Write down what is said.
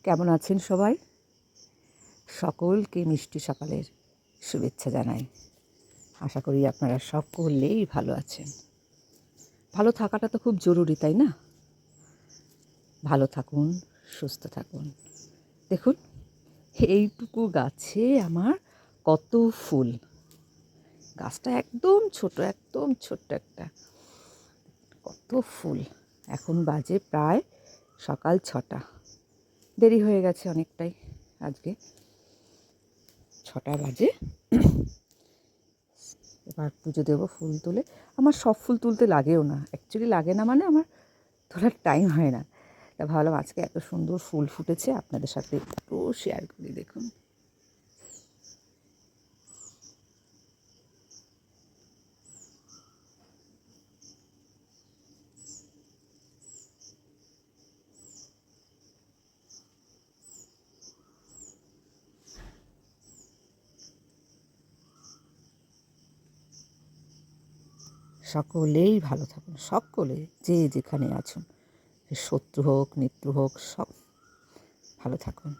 কেমন আছেন সবাই? সকলকে মিষ্টি সকালের শুভেচ্ছা জানাই। আশা করি আপনারা সকলেই ভালো আছেন। ভালো থাকাটা তো খুব জরুরি, তাই না? ভালো থাকুন, সুস্থ থাকুন। দেখুন, এইটুকু গাছে আমার কত ফুল। গাছটা একদম ছোট্ট একটা। কত ফুল। এখন বাজে প্রায় সকাল 6টা। দেরি হয়ে গেছে অনেকটাই আজকে। 6টা বাজে। এবার পুজো দেবো ফুল তুলে। আমার সব ফুল তুলতে লাগেও না, অ্যাকচুয়ালি লাগে না মানে আমার তোলার টাইম হয় না। তা ভাবলাম আজকে এত সুন্দর ফুল ফুটেছে, আপনাদের সাথে একটু শেয়ার করি। দেখুন, সকলেই ভালো থাকুন, সকলে যে যেখানে আছেন, শত্রু হোক মিত্র হোক, সব ভালো থাকুন।